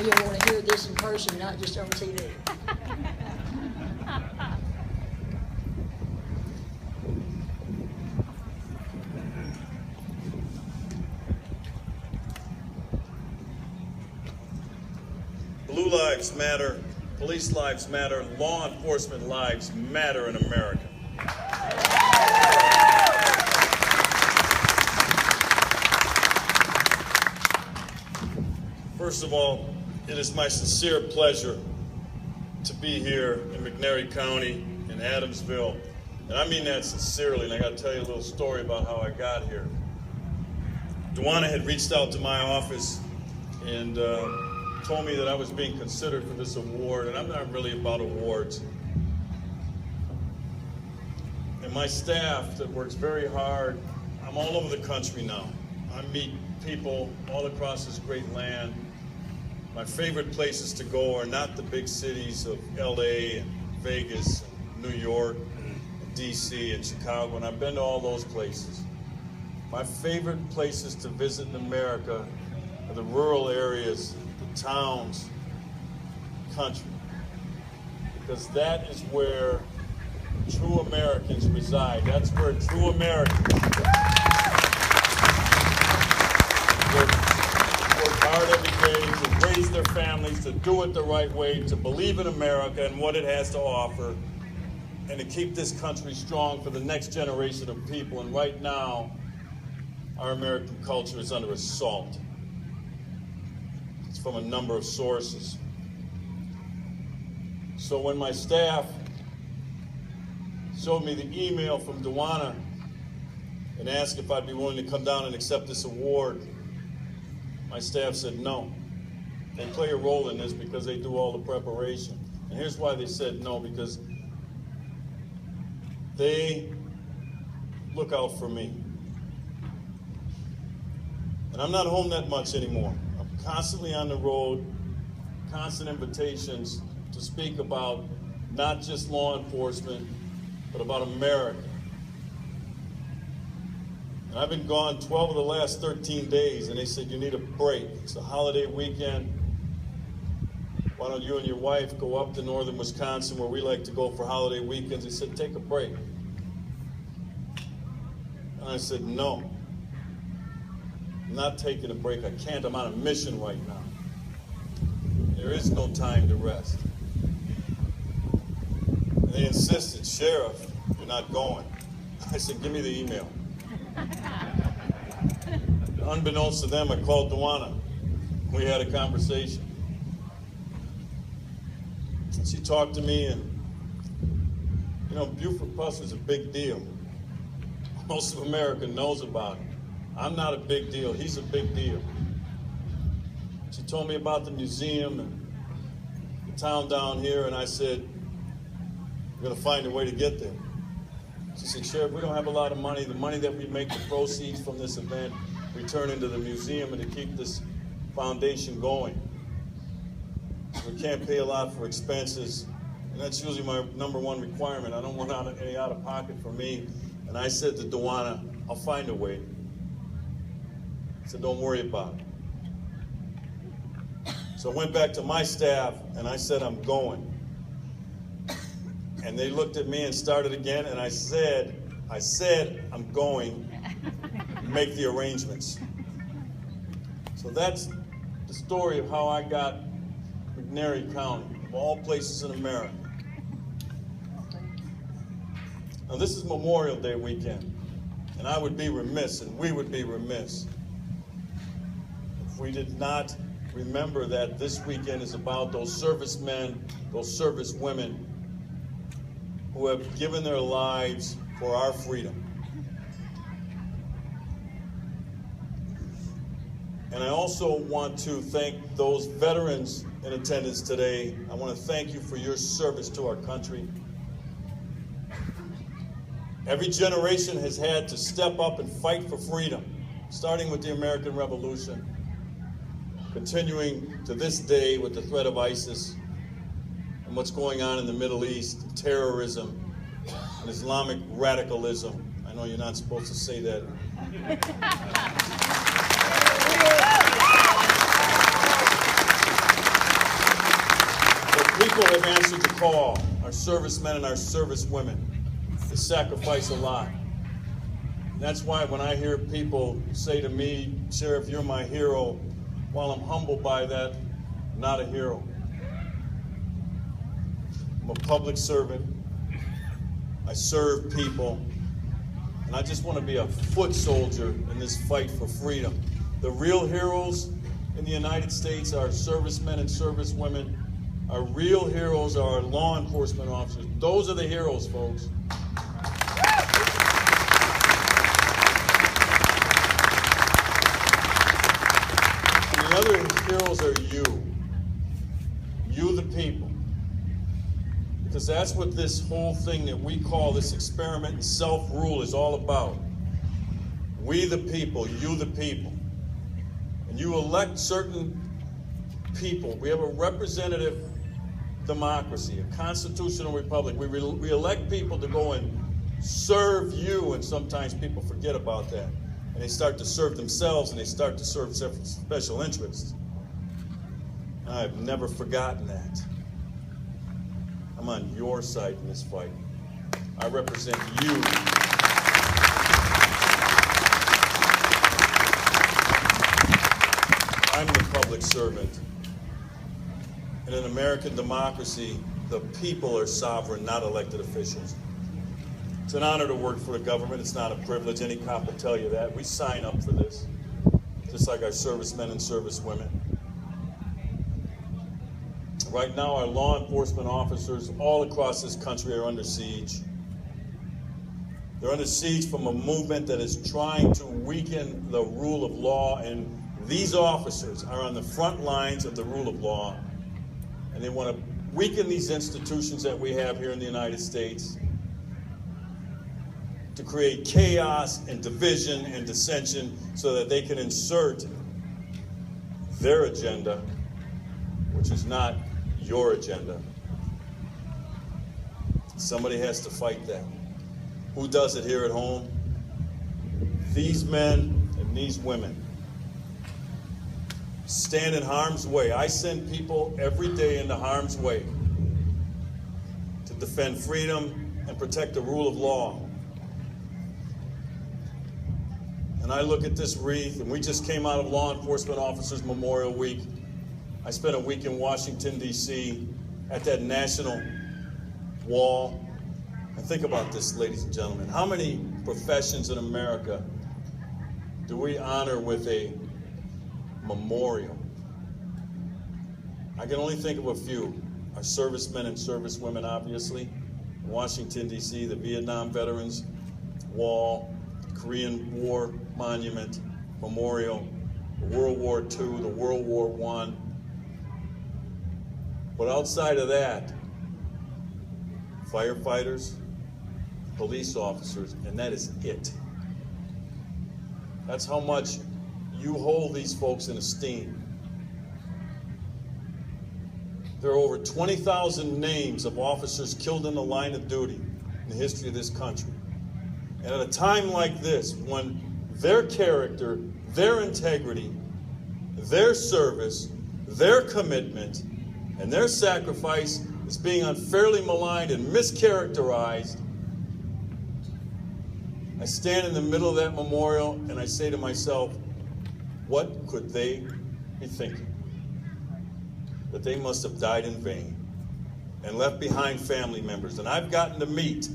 you'll want to hear this in person, not just on TV. Blue lives matter, police lives matter, law enforcement lives matter in America. First of all, it is my sincere pleasure to be here in McNairy County, in Adamsville. And I mean that sincerely, and I gotta tell you a little story about how I got here. Duana had reached out to my office and told me that I was being considered for this award, and I'm not really about awards. And my staff that works very hard, I'm all over the country now. I meet people all across this great land. My favorite places to go are not the big cities of LA and Vegas and New York and DC and Chicago, and I've been to all those places. My favorite places to visit in America are the rural areas, the towns, country, because that is where true Americans reside. That's where true Americans work hard every day to raise their families, to do it the right way, to believe in America and what it has to offer, and to keep this country strong for the next generation of people. And right now, our American culture is under assault. It's from a number of sources. So when my staff showed me the email from Duana and asked if I'd be willing to come down and accept this award, my staff said no. They play a role in this because they do all the preparation. And here's why they said no, because they look out for me. And I'm not home that much anymore. I'm constantly on the road, constant invitations to speak about not just law enforcement, but about America. And I've been gone 12 of the last 13 days, and they said, you need a break. It's a holiday weekend. Why don't you and your wife go up to northern Wisconsin, where we like to go for holiday weekends? They said, take a break. And I said, no. I'm not taking a break. I can't. I'm on a mission right now. There is no time to rest. And they insisted, Sheriff, you're not going. I said, give me the email. Unbeknownst to them, I called Duana. We had a conversation. She talked to me, and you know, Bufford Pusser is a big deal. Most of America knows about him. I'm not a big deal. He's a big deal. She told me about the museum and the town down here, and I said, we're going to find a way to get there. She said, Sheriff, we don't have a lot of money. The money that we make, the proceeds from this event, we turn into the museum and to keep this foundation going. We can't pay a lot for expenses, and that's usually my number one requirement. I don't want any out of pocket for me. And I said to Duana, I'll find a way. I said, don't worry about it. So I went back to my staff and I said, I'm going. And they looked at me and started again, and I said, I'm going. Make the arrangements. So that's the story of how I got McNairy County, of all places in America. Now this is Memorial Day weekend, and I would be remiss, and we would be remiss, if we did not remember that this weekend is about those servicemen, those servicewomen who have given their lives for our freedom. And I also want to thank those veterans in attendance today. I want to thank you for your service to our country. Every generation has had to step up and fight for freedom, starting with the American Revolution, continuing to this day with the threat of ISIS and what's going on in the Middle East, terrorism and Islamic radicalism. I know you're not supposed to say that. people have answered the call, our servicemen and our servicewomen, to sacrifice a lot. And that's why when I hear people say to me, Sheriff, you're my hero, while I'm humbled by that, I'm not a hero. I'm a public servant. I serve people. And I just want to be a foot soldier in this fight for freedom. The real heroes in the United States are servicemen and servicewomen. Our real heroes are our law enforcement officers. Those are the heroes, folks. And the other heroes are you the people. Because that's what this whole thing that we call this experiment in self-rule is all about. We the people, you the people. And you elect certain people. We have a representative democracy, a constitutional republic. We elect people to go and serve you, and sometimes people forget about that. And they start to serve themselves, and they start to serve special interests. And I've never forgotten that. I'm on your side in this fight. I represent you. I'm the public servant. In an American democracy, the people are sovereign, not elected officials. It's an honor to work for the government. It's not a privilege. Any cop will tell you that. We sign up for this, just like our servicemen and servicewomen. Right now, our law enforcement officers all across this country are under siege. They're under siege from a movement that is trying to weaken the rule of law, and these officers are on the front lines of the rule of law, and they want to weaken these institutions that we have here in the United States to create chaos and division and dissension so that they can insert their agenda, which is not your agenda. Somebody has to fight that. Who does it here at home? These men and these women stand in harm's way. I send people every day into harm's way to defend freedom and protect the rule of law. And I look at this wreath, and we just came out of Law Enforcement Officers Memorial Week. I spent a week in Washington, D.C. at that national wall. And think about this, ladies and gentlemen. How many professions in America do we honor with a memorial? I can only think of a few. Our servicemen and servicewomen, obviously. In Washington, D.C., the Vietnam Veterans Wall, the Korean War Monument, Memorial, the World War II, the World War I. But outside of that, firefighters, police officers, and that is it. That's how much you hold these folks in esteem. There are over 20,000 names of officers killed in the line of duty in the history of this country. And at a time like this, when their character, their integrity, their service, their commitment, and their sacrifice is being unfairly maligned and mischaracterized, I stand in the middle of that memorial and I say to myself, what could they be thinking? That they must have died in vain and left behind family members. And I've gotten to meet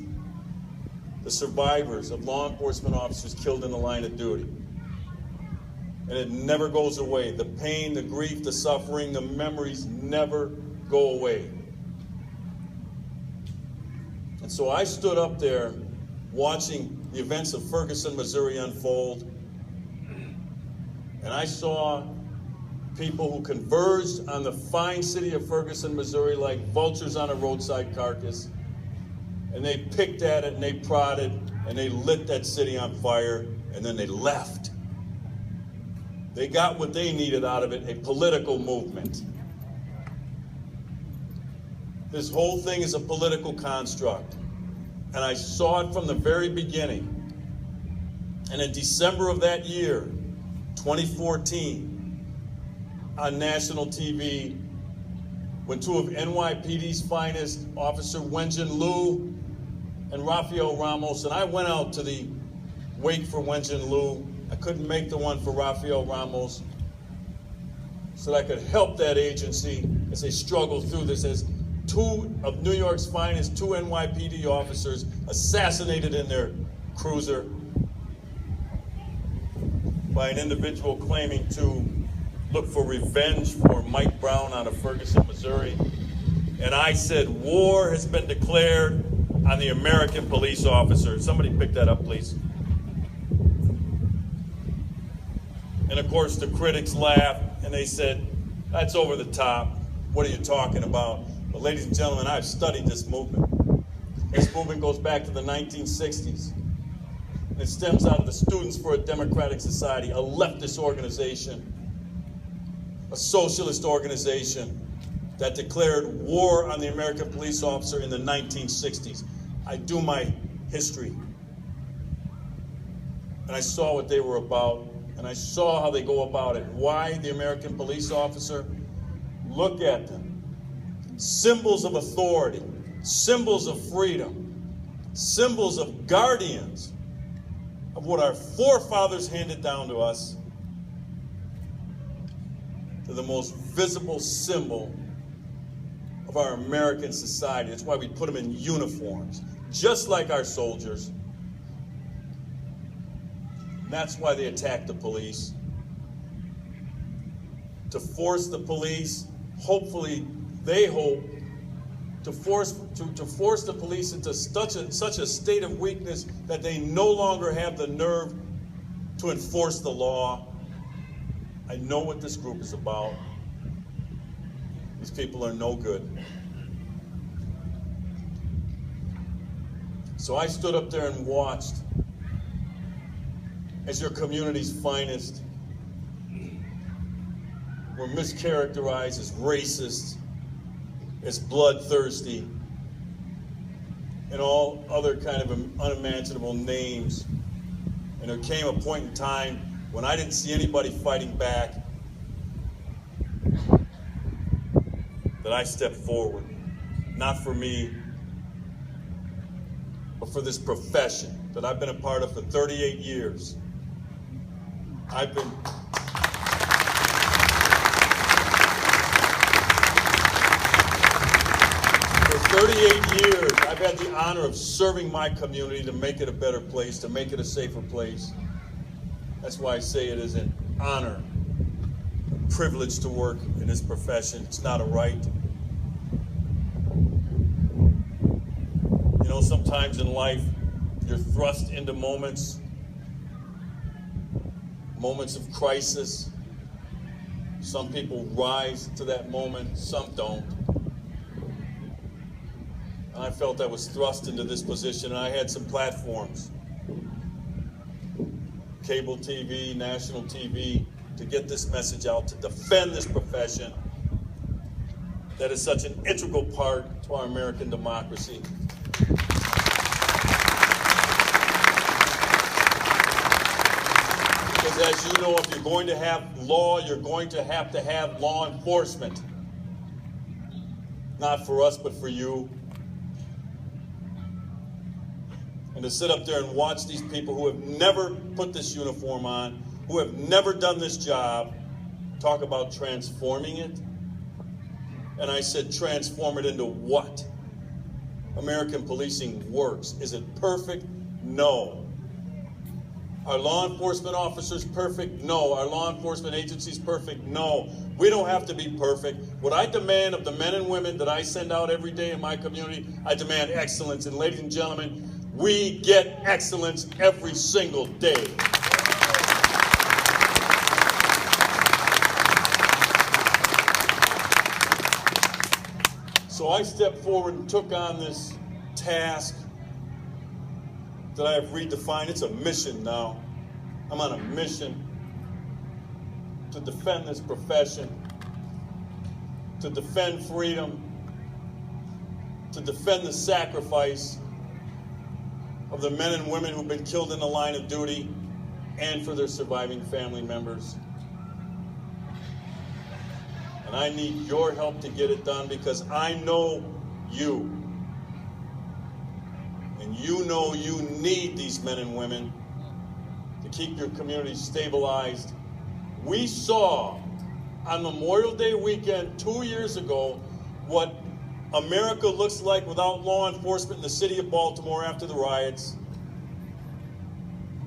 the survivors of law enforcement officers killed in the line of duty. And it never goes away. The pain, the grief, the suffering, the memories never go away. And so I stood up there watching the events of Ferguson, Missouri unfold. And I saw people who converged on the fine city of Ferguson, Missouri like vultures on a roadside carcass. And they picked at it and they prodded and they lit that city on fire, and then they left. They got what they needed out of it, a political movement. This whole thing is a political construct. And I saw it from the very beginning. And in December of that year, 2014, on national TV, when two of NYPD's finest, Officer Wenjin Liu and Rafael Ramos, and I went out to the wake for Wenjin Liu. I couldn't make the one for Rafael Ramos, so that I could help that agency as they struggle through this, as two of New York's finest, two NYPD officers assassinated in their cruiser by an individual claiming to look for revenge for Mike Brown out of Ferguson, Missouri. And I said, war has been declared on the American police officer. Somebody pick that up, please. And of course, the critics laughed and they said, that's over the top. What are you talking about? But ladies and gentlemen, I've studied this movement. This movement goes back to the 1960s. And it stems out of the Students for a Democratic Society, a leftist organization, a socialist organization that declared war on the American police officer in the 1960s. I do my history. And I saw what they were about, and I saw how they go about it. Why the American police officer? Look at them. Symbols of authority, symbols of freedom, symbols of guardians of what our forefathers handed down to us. They're the most visible symbol of our American society. That's why we put them in uniforms, just like our soldiers. And that's why they attack the police. To force the police, hopefully, they hope, to force the police into such a state of weakness that they no longer have the nerve to enforce the law. I know what this group is about. These people are no good. So I stood up there and watched as your community's finest were mischaracterized as racist, as bloodthirsty, and all other kind of unimaginable names. And there came a point in time when I didn't see anybody fighting back, that I stepped forward, not for me, but for this profession that I've been a part of for 38 years. I've been for 38 years, I've had the honor of serving my community to make it a better place, to make it a safer place. That's why I say it is an honor, a privilege to work in this profession. It's not a right. You know, sometimes in life, you're thrust into moments of crisis. Some people rise to that moment, some don't. And I felt I was thrust into this position, and I had some platforms, cable TV, national TV, to get this message out, to defend this profession that is such an integral part to our American democracy. Because as you know, if you're going to have law, you're going to have law enforcement. Not for us, but for you. And to sit up there and watch these people who have never put this uniform on, who have never done this job, talk about transforming it. And I said, transform it into what? American policing works. Is it perfect? No. Are law enforcement officers perfect? No. Are law enforcement agencies perfect? No. We don't have to be perfect. What I demand of the men and women that I send out every day in my community, I demand excellence. And ladies and gentlemen, we get excellence every single day. So I stepped forward and took on this task that I have redefined. It's a mission now. I'm on a mission to defend this profession, to defend freedom, to defend the sacrifice of the men and women who've been killed in the line of duty, and for their surviving family members. And I need your help to get it done because I know you. And you know you need these men and women to keep your community stabilized. We saw on Memorial Day weekend 2 years ago what America looks like without law enforcement in the city of Baltimore after the riots.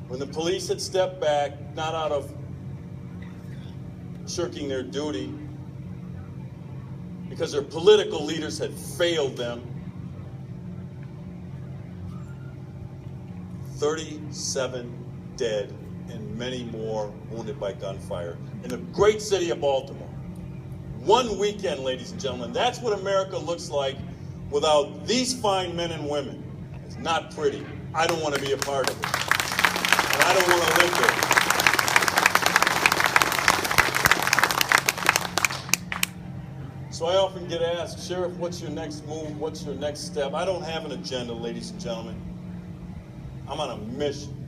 When the police had stepped back, not out of shirking their duty, because their political leaders had failed them. 37 dead and many more wounded by gunfire in the great city of Baltimore. One weekend, ladies and gentlemen. That's what America looks like without these fine men and women. It's not pretty. I don't want to be a part of it. And I don't want to live there. So I often get asked, Sheriff, what's your next move? What's your next step? I don't have an agenda, ladies and gentlemen. I'm on a mission.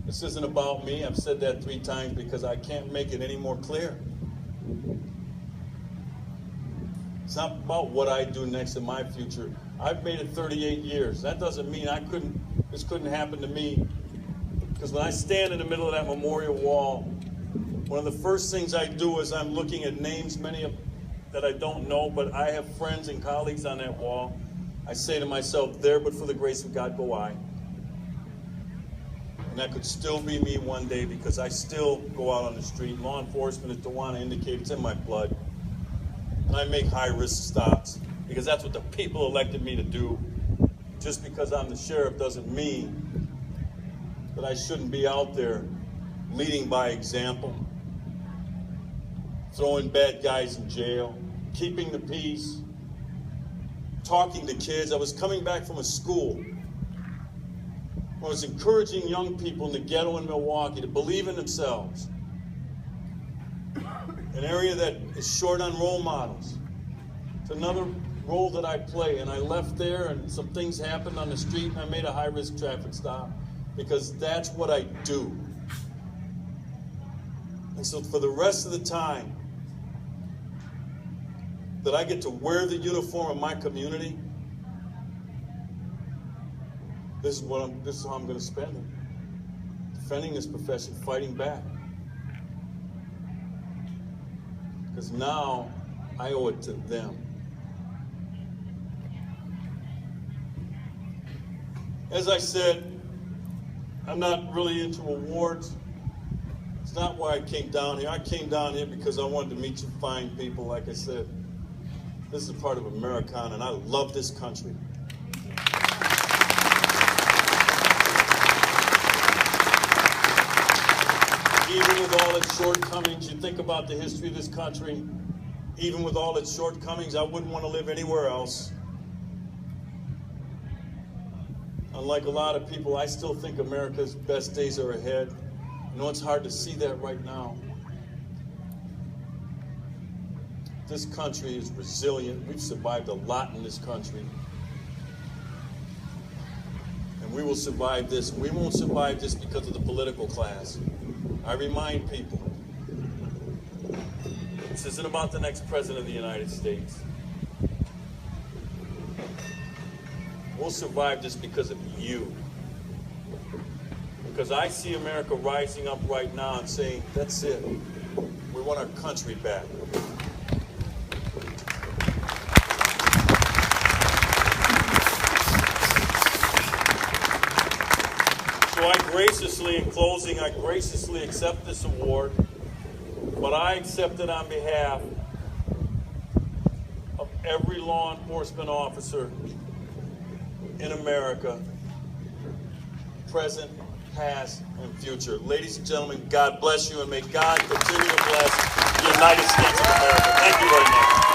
This isn't about me. I've said that 3 times because I can't make it any more clear. It's not about what I do next in my future. I've made it 38 years. That doesn't mean this couldn't happen to me. Because when I stand in the middle of that memorial wall, one of the first things I do is I'm looking at names, many of that I don't know, but I have friends and colleagues on that wall. I say to myself, there but for the grace of God go I. And that could still be me one day because I still go out on the street. Law enforcement, as DeWanna indicated, it's in my blood. And I make high-risk stops because that's what the people elected me to do. Just because I'm the sheriff doesn't mean that I shouldn't be out there leading by example, throwing bad guys in jail, keeping the peace, talking to kids. I was coming back from a school. I was encouraging young people in the ghetto in Milwaukee to believe in themselves. An area that is short on role models. It's another role that I play, and I left there and some things happened on the street and I made a high-risk traffic stop because that's what I do. And so for the rest of the time that I get to wear the uniform of my community, this is how I'm going to spend it. Defending this profession, fighting back. Because now I owe it to them. As I said, I'm not really into awards. It's not why I came down here. I came down here because I wanted to meet you fine people. Like I said, this is a part of Americana, and I love this country. Even with all its shortcomings, you think about the history of this country, even with all its shortcomings, I wouldn't want to live anywhere else. Unlike a lot of people, I still think America's best days are ahead. I know it's hard to see that right now. This country is resilient. We've survived a lot in this country. And we will survive this. We won't survive this because of the political class. I remind people, this isn't about the next president of the United States. We'll survive this because of you. Because I see America rising up right now and saying, that's it. We want our country back. So I graciously, in closing, I graciously accept this award, but I accept it on behalf of every law enforcement officer in America, present, past, and future. Ladies and gentlemen, God bless you, and may God continue to bless the United States of America. Thank you very much.